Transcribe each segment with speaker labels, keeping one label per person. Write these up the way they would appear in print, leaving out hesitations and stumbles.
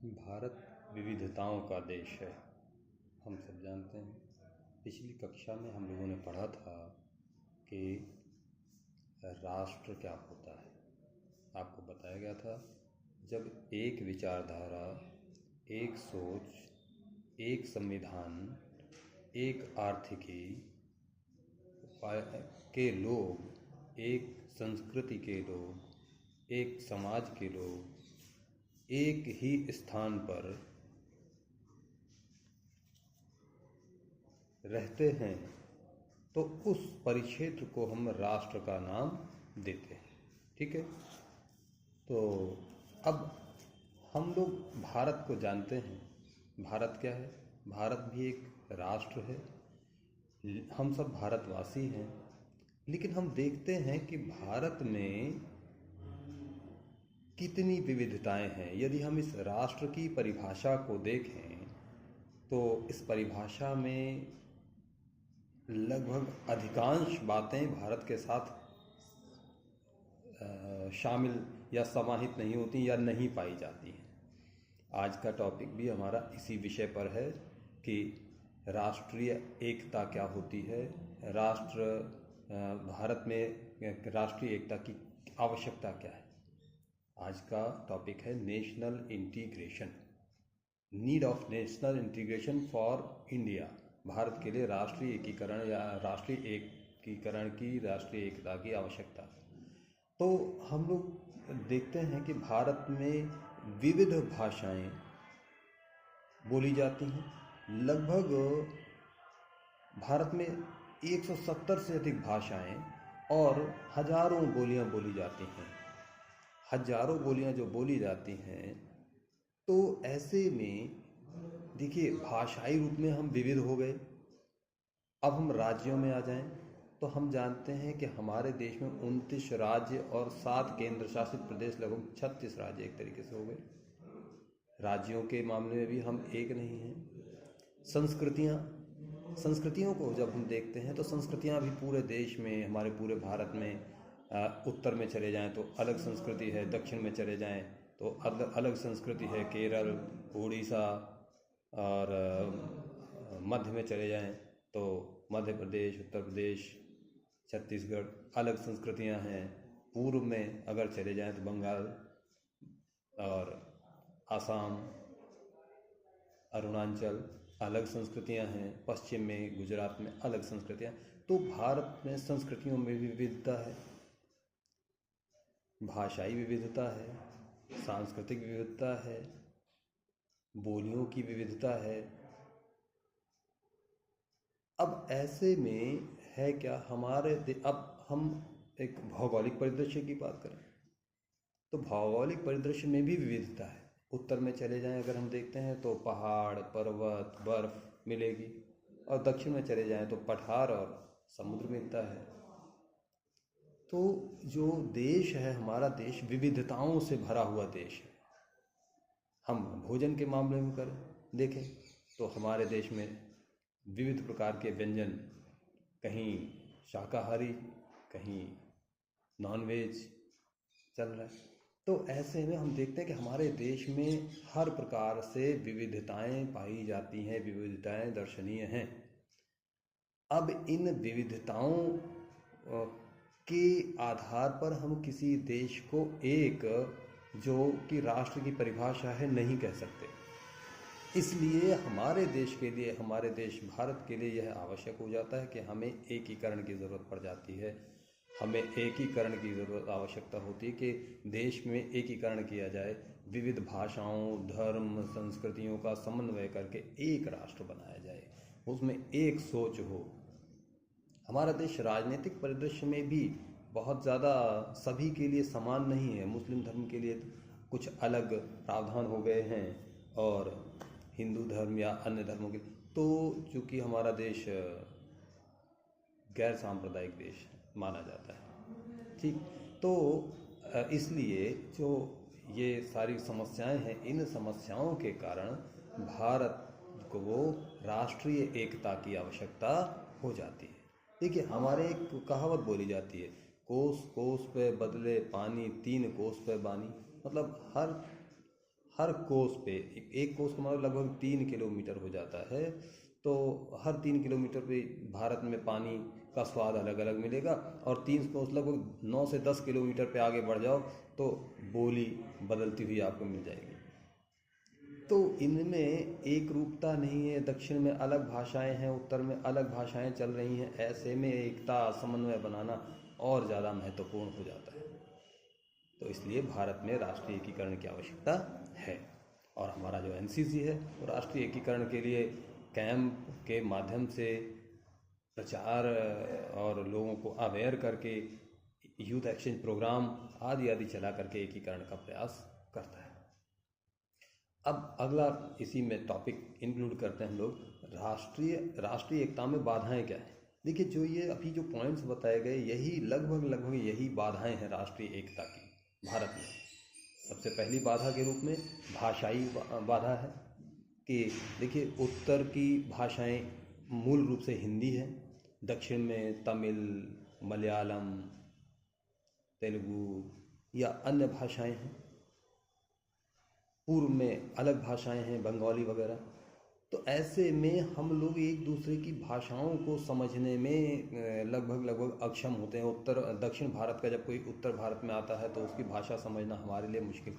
Speaker 1: भारत विविधताओं का देश है, हम सब जानते हैं। पिछली कक्षा में हम लोगों ने पढ़ा था कि राष्ट्र क्या होता है। आपको बताया गया था, जब एक विचारधारा, एक सोच, एक संविधान, एक आर्थिकी के लोग, एक संस्कृति के लोग, एक समाज के लोग एक ही स्थान पर रहते हैं तो उस परिक्षेत्र को हम राष्ट्र का नाम देते हैं। ठीक है, तो अब हम लोग भारत को जानते हैं। भारत क्या है? भारत भी एक राष्ट्र है। हम सब भारतवासी हैं, लेकिन हम देखते हैं कि भारत में कितनी विविधताएं हैं। यदि हम इस राष्ट्र की परिभाषा को देखें तो इस परिभाषा में लगभग अधिकांश बातें भारत के साथ शामिल या समाहित नहीं होती या नहीं पाई जाती हैं। आज का टॉपिक भी हमारा इसी विषय पर है कि राष्ट्रीय एकता क्या होती है, भारत में राष्ट्रीय एकता की आवश्यकता क्या है। आज का टॉपिक है national integration, need of national integration for India. Bharat के लिए राष्ट्रीय एकीकरण या राष्ट्रीय एकीकरण की, राष्ट्रीय एकता की आवश्यकता। तो हम लोग देखते हैं कि भारत में विविध भाषाएं बोली जाती हैं। लगभग भारत में 170 से अधिक भाषाएं और हजारों बोलियां बोली जाती हैं। हजारों बोलियां जो बोली जाती हैं, तो ऐसे में देखिए, भाषाई रूप में हम विविध हो गए। अब हम राज्यों में आ जाएं तो हम जानते हैं कि हमारे देश में 29 राज्य और 7 केंद्र शासित प्रदेश, लगभग 36 राज्य एक तरीके से हो गए। राज्यों के मामले में भी हम एक नहीं हैं। संस्कृतियों को जब हम देखते हैं तो संस्कृतियां भी पूरे देश में, हमारे पूरे भारत में, उत्तर में चले जाएं तो अलग संस्कृति है, दक्षिण में चले जाएं तो अलग संस्कृति है। केरल, उड़ीसा और मध्य में चले जाएं तो मध्य प्रदेश, उत्तर प्रदेश, छत्तीसगढ़ अलग संस्कृतियां हैं। पूर्व में अगर चले जाएं तो बंगाल और आसाम, अरुणाचल अलग संस्कृतियां हैं। पश्चिम में, गुजरात में अलग संस्कृतियां। तो भारत में संस्कृतियों में भी विविधता है, भाषाई विविधता है, सांस्कृतिक विविधता है, बोलियों की विविधता है। अब ऐसे में है क्या, अब हम एक भौगोलिक परिदृश्य की बात करें तो भौगोलिक परिदृश्य में भी विविधता है। उत्तर में चले जाएं अगर हम देखते हैं तो पहाड़, पर्वत, बर्फ मिलेगी, और दक्षिण में चले जाएं तो पठार और समुद्र मिलता है। तो जो देश है, हमारा देश विविधताओं से भरा हुआ देश है। हम भोजन के मामले में देखें तो हमारे देश में विविध प्रकार के व्यंजन, कहीं शाकाहारी, कहीं नॉनवेज चल रहा है। तो ऐसे में हम देखते हैं कि हमारे देश में हर प्रकार से विविधताएं पाई जाती हैं, विविधताएं दर्शनीय हैं। अब इन विविधताओं के आधार पर हम किसी देश को एक, जो कि राष्ट्र की परिभाषा है, नहीं कह सकते। इसलिए हमारे देश के लिए, हमारे देश भारत के लिए यह आवश्यक हो जाता है कि हमें एकीकरण की ज़रूरत पड़ जाती है। हमें एकीकरण की ज़रूरत, आवश्यकता होती है कि देश में एकीकरण किया जाए, विविध भाषाओं, धर्म, संस्कृतियों का समन्वय करके एक राष्ट्र बनाया जाए, उसमें एक सोच हो। हमारा देश राजनीतिक परिदृश्य में भी बहुत ज़्यादा सभी के लिए समान नहीं है। मुस्लिम धर्म के लिए कुछ अलग प्रावधान हो गए हैं और हिंदू धर्म या अन्य धर्मों के, तो चूँकि हमारा देश गैर सांप्रदायिक देश माना जाता है, ठीक, तो इसलिए जो ये सारी समस्याएं हैं, इन समस्याओं के कारण भारत को राष्ट्रीय एकता की आवश्यकता हो जाती है। देखिए, हमारे एक कहावत बोली जाती है, कोस कोस पे बदले पानी, 3 कोस पे बानी। मतलब हर कोस पे, एक कोस का मतलब लगभग 3 किलोमीटर हो जाता है, तो हर 3 किलोमीटर पे भारत में पानी का स्वाद अलग अलग मिलेगा। और 3 कोस लगभग 9 से 10 किलोमीटर पे आगे बढ़ जाओ तो बोली बदलती हुई आपको मिल जाएगी। तो इनमें एक रूपता नहीं है, दक्षिण में अलग भाषाएं हैं, उत्तर में अलग भाषाएं चल रही हैं। ऐसे में एकता समन्वय बनाना और ज़्यादा महत्वपूर्ण हो जाता है। तो इसलिए भारत में राष्ट्रीय एकीकरण की आवश्यकता है। और हमारा जो एनसीसी है वो राष्ट्रीय एकीकरण के लिए कैंप के माध्यम से प्रचार और लोगों को अवेयर करके यूथ एक्सचेंज प्रोग्राम आदि आदि चला करके एकीकरण का प्रयास करता है। अब अगला इसी में टॉपिक इंक्लूड करते हैं हम लोग, राष्ट्रीय एकता में बाधाएं क्या हैं। देखिए, जो ये अभी जो पॉइंट्स बताए गए, यही लगभग यही बाधाएं हैं राष्ट्रीय एकता की भारत में। सबसे पहली बाधा के रूप में भाषाई बाधा है कि देखिए, उत्तर की भाषाएं मूल रूप से हिंदी है, दक्षिण में तमिल, मलयालम, तेलुगु या अन्य भाषाएं हैं, पूर्व में अलग भाषाएं हैं, बंगाली वगैरह। तो ऐसे में हम लोग एक दूसरे की भाषाओं को समझने में लगभग अक्षम होते हैं। दक्षिण भारत का जब कोई उत्तर भारत में आता है तो उसकी भाषा समझना हमारे लिए मुश्किल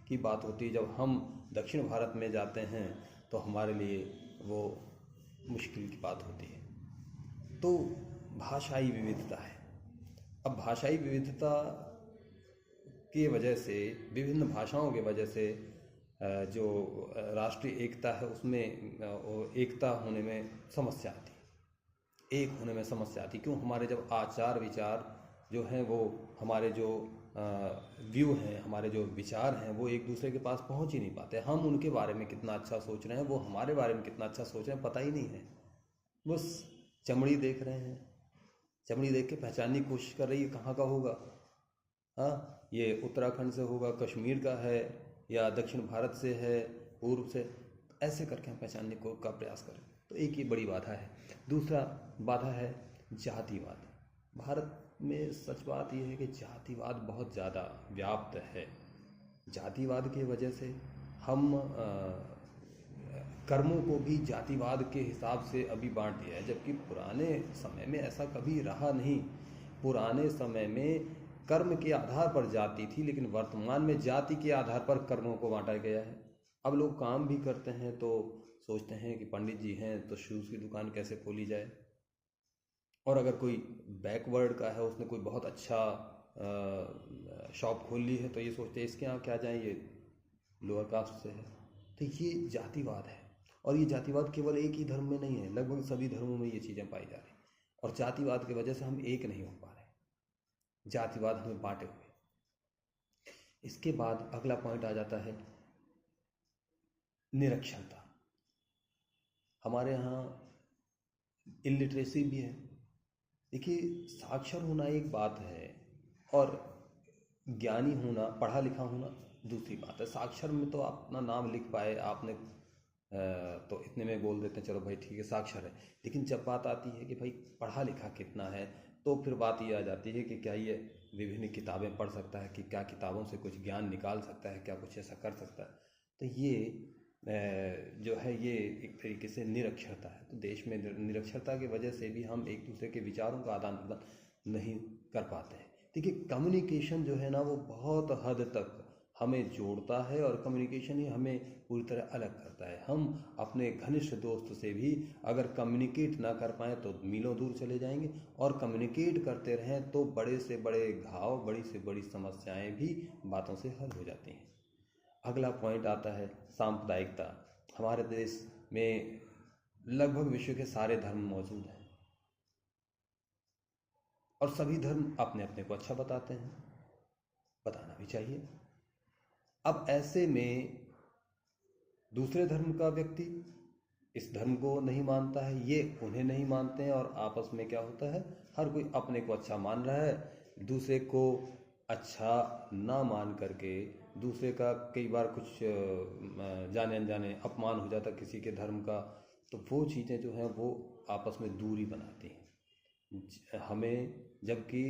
Speaker 1: की बात होती है। जब हम दक्षिण भारत में जाते हैं तो हमारे लिए वो मुश्किल की बात होती है। तो भाषाई विविधता है। अब भाषाई विविधता की वजह से, विभिन्न भाषाओं की वजह से जो राष्ट्रीय एकता है उसमें एकता होने में समस्या आती, एक होने में समस्या आती। क्यों? हमारे जब आचार विचार जो हैं, वो हमारे जो व्यू हैं, हमारे जो विचार हैं, वो एक दूसरे के पास पहुंच ही नहीं पाते। हम उनके बारे में कितना अच्छा सोच रहे हैं, वो हमारे बारे में कितना अच्छा सोच रहे हैं, पता ही नहीं है। बस चमड़ी देख रहे हैं, चमड़ी देख के पहचानने की कोशिश कर रही है कहाँ का होगा। हाँ, ये उत्तराखंड से होगा, कश्मीर का है, या दक्षिण भारत से है, पूर्व से, ऐसे करके हम पहचानने का प्रयास करें। तो एक ये बड़ी बाधा है। दूसरा बाधा है जातिवाद। भारत में सच बात यह है कि जातिवाद बहुत ज़्यादा व्याप्त है। जातिवाद की वजह से हम कर्मों को भी जातिवाद के हिसाब से अभी बांट दिया है, जबकि पुराने समय में ऐसा कभी रहा नहीं। पुराने समय में कर्म के आधार पर जाति थी, लेकिन वर्तमान में जाति के आधार पर कर्मों को बांटा गया है। अब लोग काम भी करते हैं तो सोचते हैं कि पंडित जी हैं तो शूज़ की दुकान कैसे खोली जाए, और अगर कोई बैकवर्ड का है, उसने कोई बहुत अच्छा शॉप खोल ली है, तो ये सोचते हैं इसके यहाँ क्या जाए, ये लोअर कास्ट से है। तो ये जातिवाद है। और ये जातिवाद केवल एक ही धर्म में नहीं है, लगभग सभी धर्मों में ये चीज़ें पाई जा रही। और जातिवाद की वजह से हम एक नहीं हो पा रहे, जातिवाद हमें बांटे हुए। इसके बाद अगला पॉइंट आ जाता है निरक्षरता। हमारे यहाँ इलिटरेसी भी है। देखिए, साक्षर होना एक बात है और ज्ञानी होना, पढ़ा लिखा होना दूसरी बात है। साक्षर में तो आप अपना नाम लिख पाए, आपने तो इतने में बोल देते हैं चलो भाई ठीक है साक्षर है। लेकिन जब बात आती है कि भाई पढ़ा लिखा कितना है, तो फिर बात ये आ जाती है कि क्या ये विभिन्न किताबें पढ़ सकता है, कि क्या किताबों से कुछ ज्ञान निकाल सकता है, क्या कुछ ऐसा कर सकता है। तो ये जो है ये एक तरीके से निरक्षरता है। तो देश में निरक्षरता की वजह से भी हम एक दूसरे के विचारों का आदान प्रदान नहीं कर पाते हैं। देखिए, कम्युनिकेशन जो है ना, वो बहुत हद तक हमें जोड़ता है और कम्युनिकेशन ही हमें पूरी तरह अलग करता है। हम अपने घनिष्ठ दोस्त से भी अगर कम्युनिकेट ना कर पाएँ तो मीलों दूर चले जाएंगे, और कम्युनिकेट करते रहें तो बड़े से बड़े घाव, बड़ी से बड़ी समस्याएं भी बातों से हल हो जाती हैं। अगला पॉइंट आता है सांप्रदायिकता। हमारे देश में लगभग विश्व के सारे धर्म मौजूद हैं और सभी धर्म अपने अपने को अच्छा बताते हैं, बताना भी चाहिए। अब ऐसे में दूसरे धर्म का व्यक्ति इस धर्म को नहीं मानता है, ये उन्हें नहीं मानते हैं, और आपस में क्या होता है, हर कोई अपने को अच्छा मान रहा है, दूसरे को अच्छा ना मान करके दूसरे का कई बार कुछ जाने अनजाने अपमान हो जाता किसी के धर्म का, तो वो चीज़ें जो हैं वो आपस में दूरी बनाती हैं हमें। जबकि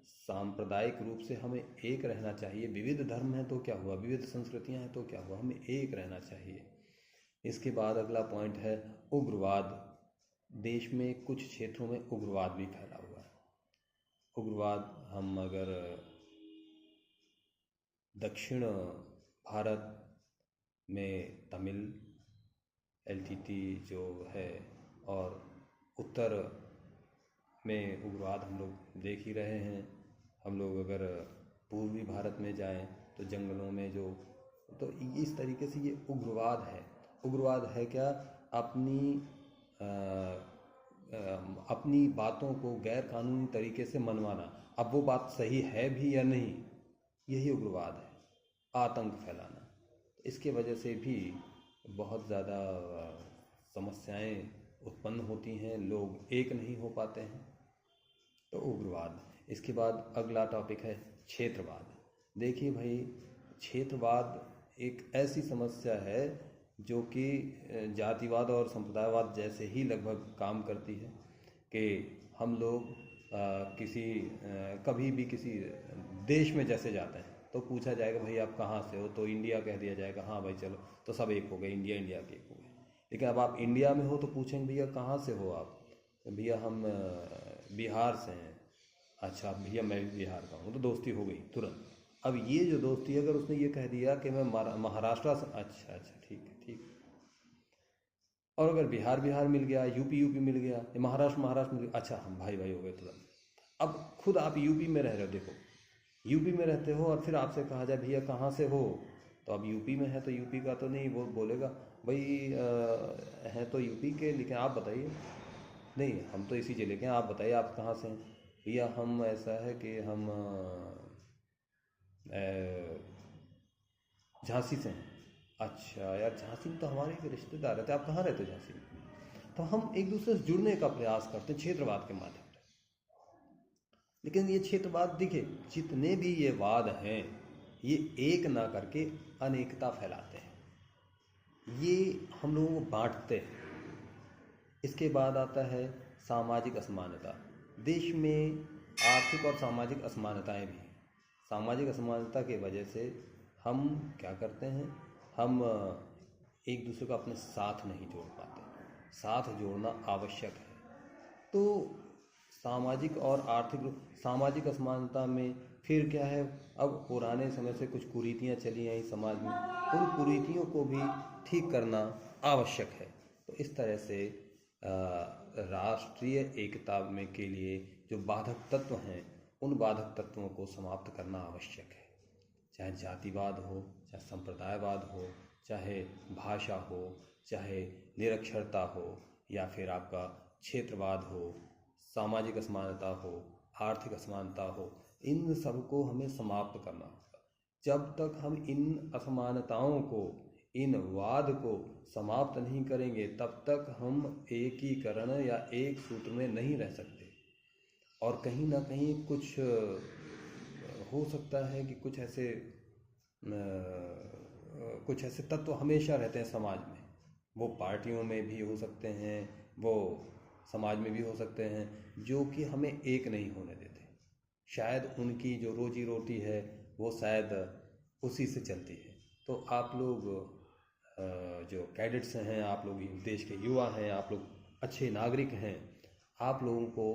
Speaker 1: सांप्रदायिक रूप से हमें एक रहना चाहिए। विविध धर्म हैं तो क्या हुआ, विविध संस्कृतियां हैं तो क्या हुआ, हमें एक रहना चाहिए। इसके बाद अगला पॉइंट है उग्रवाद। देश में कुछ क्षेत्रों में उग्रवाद भी फैला हुआ है। उग्रवाद, हम अगर दक्षिण भारत में तमिल एलटीटी जो है, और उत्तर में उग्रवाद हम लोग देख ही रहे हैं। हम लोग अगर पूर्वी भारत में जाएं तो जंगलों में जो, तो इस तरीके से ये उग्रवाद है। उग्रवाद है क्या, अपनी बातों को गैर कानूनी तरीके से मनवाना। अब वो बात सही है भी या नहीं, यही उग्रवाद है। आतंक फैलाना, इसके वजह से भी बहुत ज़्यादा समस्याएं उत्पन्न होती हैं, लोग एक नहीं हो पाते हैं, तो उग्रवाद। इसके बाद अगला टॉपिक है क्षेत्रवाद। देखिए भाई, क्षेत्रवाद एक ऐसी समस्या है जो कि जातिवाद और संप्रदायवाद जैसे ही लगभग काम करती है, कि हम लोग कभी भी किसी देश में जैसे जाते हैं तो पूछा जाएगा भाई आप कहाँ से हो, तो इंडिया कह दिया जाएगा, हाँ भाई चलो, तो सब एक हो गए, इंडिया के एक हो गए। लेकिन अब आप इंडिया में हो तो पूछेंगे भैया कहाँ से हो आप, तो भैया हम बिहार से हैं। अच्छा भैया मैं भी बिहार का हूँ, तो दोस्ती हो गई तुरंत। अब ये जो दोस्ती, अगर उसने ये कह दिया कि मैं महाराष्ट्र से, अच्छा ठीक है, ठीक। और अगर बिहार मिल गया, यूपी मिल गया, महाराष्ट्र मिल गया, अच्छा हम भाई हो गए तुरंत। अब खुद आप यूपी में रह रहे हो, देखो यूपी में रहते हो और फिर आपसे कहा जाए भैया कहाँ से हो, तो अब यूपी में है तो यूपी का तो नहीं, वो बोलेगा भाई हैं तो यूपी के, लेकिन आप बताइए, नहीं हम तो इसी जिले के हैं, आप बताइए आप कहाँ से हैं। भैया हम ऐसा है कि हम झांसी से हैं। अच्छा यार, झांसी में तो हमारे के रिश्तेदार रहते, आप कहाँ रहते हो? झांसी में। तो हम एक दूसरे से जुड़ने का प्रयास करते हैं क्षेत्रवाद के माध्यम से। लेकिन ये क्षेत्रवाद, देखिए जितने भी ये वाद हैं, ये एक ना करके अनेकता फैलाते हैं, ये हम लोगों को बांटते हैं। इसके बाद आता है सामाजिक असमानता। देश में आर्थिक और सामाजिक असमानताएं भी हैं। सामाजिक असमानता की वजह से हम क्या करते हैं, हम एक दूसरे को अपने साथ नहीं जोड़ पाते। साथ जोड़ना आवश्यक है। तो सामाजिक और आर्थिक, सामाजिक असमानता में फिर क्या है, अब पुराने समय से कुछ कुरीतियाँ चली आई समाज में, उन कुरीतियों को भी ठीक करना आवश्यक है। तो इस तरह से राष्ट्रीय एकता में के लिए जो बाधक तत्व हैं, उन बाधक तत्वों को समाप्त करना आवश्यक है। चाहे जातिवाद हो, चाहे संप्रदायवाद हो, चाहे भाषा हो, चाहे निरक्षरता हो, या फिर आपका क्षेत्रवाद हो, सामाजिक असमानता हो, आर्थिक असमानता हो, इन सबको हमें समाप्त करना होगा। जब तक हम इन असमानताओं को, इन वाद को समाप्त नहीं करेंगे, तब तक हम एकीकरण या एक सूत्र में नहीं रह सकते। और कहीं ना कहीं कुछ हो सकता है कि कुछ ऐसे तत्व हमेशा रहते हैं समाज में। वो पार्टियों में भी हो सकते हैं, वो समाज में भी हो सकते हैं, जो कि हमें एक नहीं होने देते। शायद उनकी जो रोजी रोटी है वो शायद उसी से चलती है। तो आप लोग जो कैडेट्स हैं, आप लोग देश के युवा हैं, आप लोग अच्छे नागरिक हैं, आप लोगों को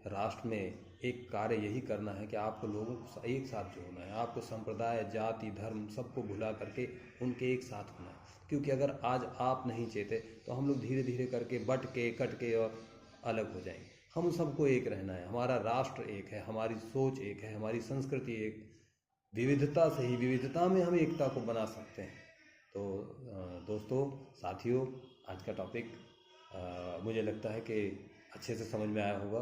Speaker 1: राष्ट्र में एक कार्य यही करना है कि आपको लोगों को एक साथ जोड़ना है। आपको संप्रदाय, जाति, धर्म सबको भुला करके उनके एक साथ होना है। क्योंकि अगर आज आप नहीं चेते तो हम लोग धीरे धीरे करके बट के, कट के और अलग हो जाएंगे। हम सबको एक रहना है। हमारा राष्ट्र एक है, हमारी सोच एक है, हमारी संस्कृति एक। विविधता से ही, विविधता में हम एकता को बना सकते हैं। तो दोस्तों, साथियों, आज का टॉपिक मुझे लगता है कि अच्छे से समझ में आया होगा।